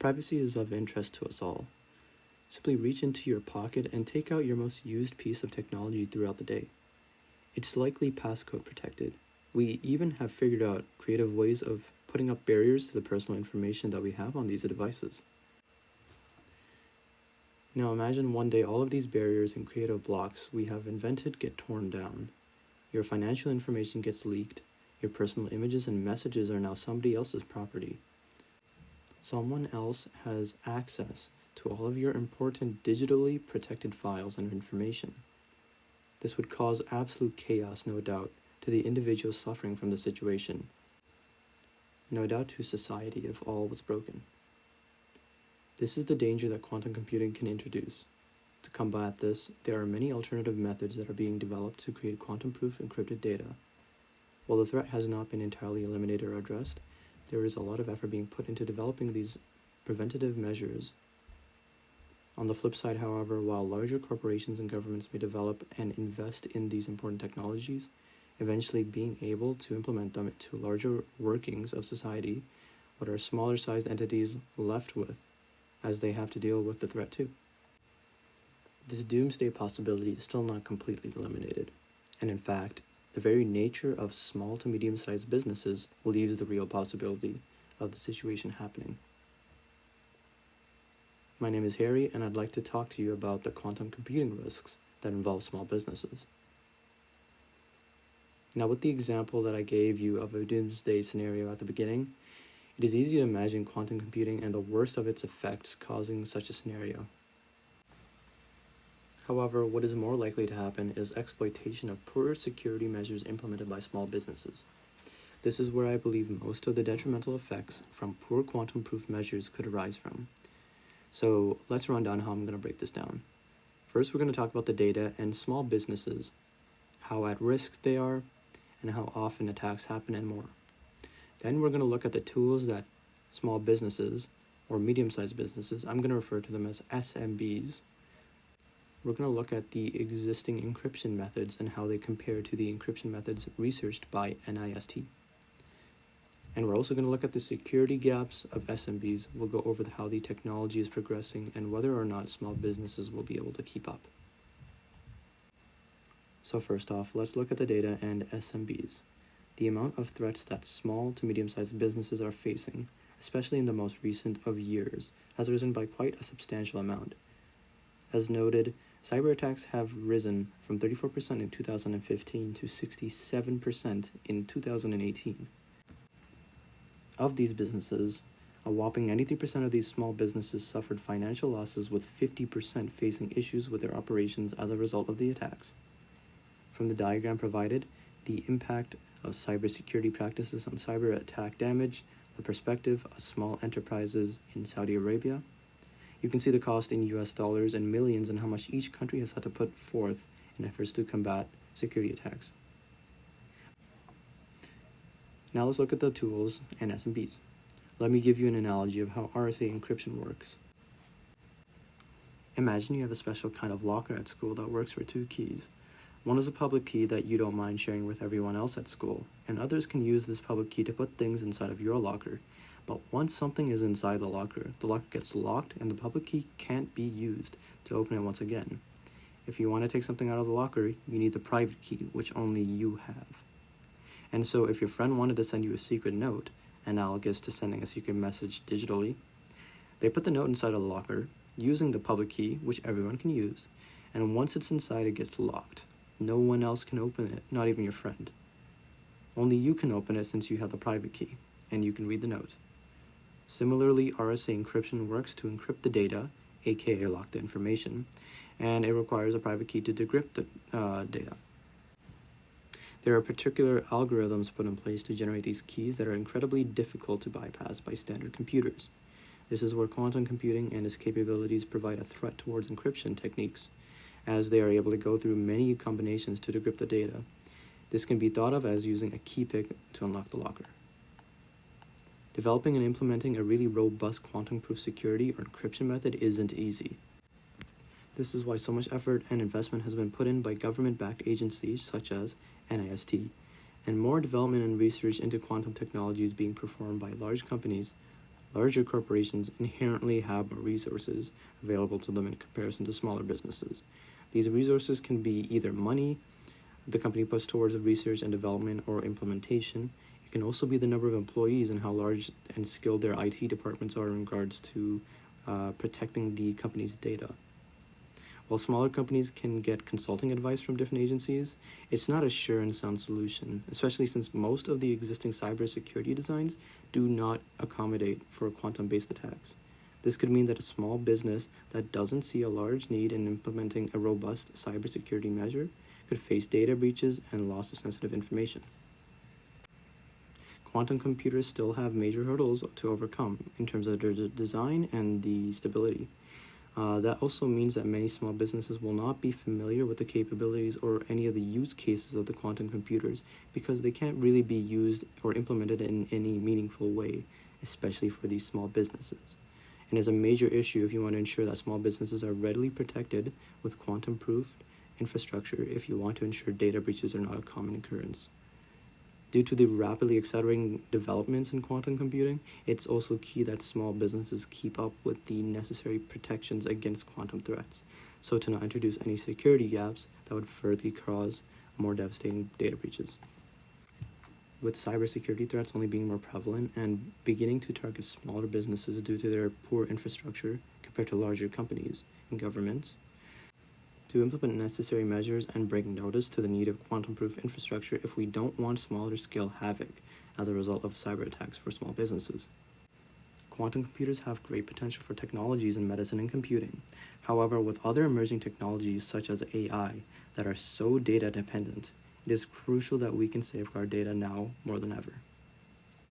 Privacy is of interest to us all. Simply reach into your pocket and take out your most used piece of technology throughout the day. It's likely passcode protected. We even have figured out creative ways of putting up barriers to the personal information that we have on these devices. Now imagine one day all of these barriers and creative blocks we have invented get torn down. Your financial information gets leaked. Your personal images and messages are now somebody else's property. Someone else has access to all of your important digitally protected files and information. This would cause absolute chaos, no doubt, to the individual suffering from the situation. No doubt to society if all was broken. This is the danger that quantum computing can introduce. To combat this, there are many alternative methods that are being developed to create quantum-proof encrypted data. While the threat has not been entirely eliminated or addressed, there is a lot of effort being put into developing these preventative measures. On the flip side, however, while larger corporations and governments may develop and invest in these important technologies, eventually being able to implement them into larger workings of society, what are smaller sized entities left with, as they have to deal with the threat too. This doomsday possibility is still not completely eliminated, and in fact, the very nature of small to medium-sized businesses leaves the real possibility of the situation happening. My name is Harry, and I'd like to talk to you about the quantum computing risks that involve small businesses. Now, with the example that I gave you of a doomsday scenario at the beginning, it is easy to imagine quantum computing and the worst of its effects causing such a scenario. However, what is more likely to happen is exploitation of poor security measures implemented by small businesses. This is where I believe most of the detrimental effects from poor quantum-proof measures could arise from. So let's run down how I'm going to break this down. First, we're going to talk about the data and small businesses, how at risk they are, and how often attacks happen, and more. Then we're going to look at the tools that small businesses, or medium-sized businesses, I'm going to refer to them as SMBs. We're going to look at the existing encryption methods and how they compare to the encryption methods researched by NIST. And we're also going to look at the security gaps of SMBs. We'll go over how the technology is progressing and whether or not small businesses will be able to keep up. So first off, let's look at the data and SMBs. The amount of threats that small to medium-sized businesses are facing, especially in the most recent of years, has risen by quite a substantial amount. As noted, cyber attacks have risen from 34% in 2015 to 67% in 2018. Of these businesses, a whopping 93% of these small businesses suffered financial losses, with 50% facing issues with their operations as a result of the attacks. From the diagram provided, the impact of cybersecurity practices on cyber attack damage, the perspective of small enterprises in Saudi Arabia. You can see the cost in US dollars and millions and how much each country has had to put forth in efforts to combat security attacks. Now let's look at the tools and SMBs. Let me give you an analogy of how RSA encryption works. Imagine you have a special kind of locker at school that works for two keys. One is a public key that you don't mind sharing with everyone else at school, and others can use this public key to put things inside of your locker. But once something is inside the locker gets locked and the public key can't be used to open it once again. If you want to take something out of the locker, you need the private key, which only you have. And so if your friend wanted to send you a secret note, analogous to sending a secret message digitally, they put the note inside of the locker, using the public key, which everyone can use, and once it's inside, it gets locked. No one else can open it, not even your friend. Only you can open it since you have the private key, and you can read the note. Similarly, RSA encryption works to encrypt the data, aka lock the information, and it requires a private key to decrypt the data. There are particular algorithms put in place to generate these keys that are incredibly difficult to bypass by standard computers. This is where quantum computing and its capabilities provide a threat towards encryption techniques, as they are able to go through many combinations to decrypt the data. This can be thought of as using a key pick to unlock the locker. Developing and implementing a really robust quantum-proof security or encryption method isn't easy. This is why so much effort and investment has been put in by government-backed agencies such as NIST, and more development and research into quantum technology is being performed by large companies Larger corporations inherently have more resources available to them in comparison to smaller businesses. These resources can be either money the company puts towards research and development or implementation. It can also be the number of employees and how large and skilled their IT departments are in regards to protecting the company's data. While smaller companies can get consulting advice from different agencies, it's not a sure and sound solution, especially since most of the existing cybersecurity designs do not accommodate for quantum-based attacks. This could mean that a small business that doesn't see a large need in implementing a robust cybersecurity measure could face data breaches and loss of sensitive information. Quantum computers still have major hurdles to overcome in terms of their design and the stability. That also means that many small businesses will not be familiar with the capabilities or any of the use cases of the quantum computers because they can't really be used or implemented in any meaningful way, especially for these small businesses. And is a major issue if you want to ensure that small businesses are readily protected with quantum-proof infrastructure if you want to ensure data breaches are not a common occurrence. Due to the rapidly accelerating developments in quantum computing, it's also key that small businesses keep up with the necessary protections against quantum threats, so to not introduce any security gaps that would further cause more devastating data breaches. With cybersecurity threats only being more prevalent and beginning to target smaller businesses due to their poor infrastructure compared to larger companies and governments, to implement necessary measures and bring notice to the need of quantum-proof infrastructure if we don't want smaller-scale havoc as a result of cyber attacks for small businesses. Quantum computers have great potential for technologies in medicine and computing. However, with other emerging technologies such as AI that are so data-dependent, it is crucial that we can safeguard data now more than ever.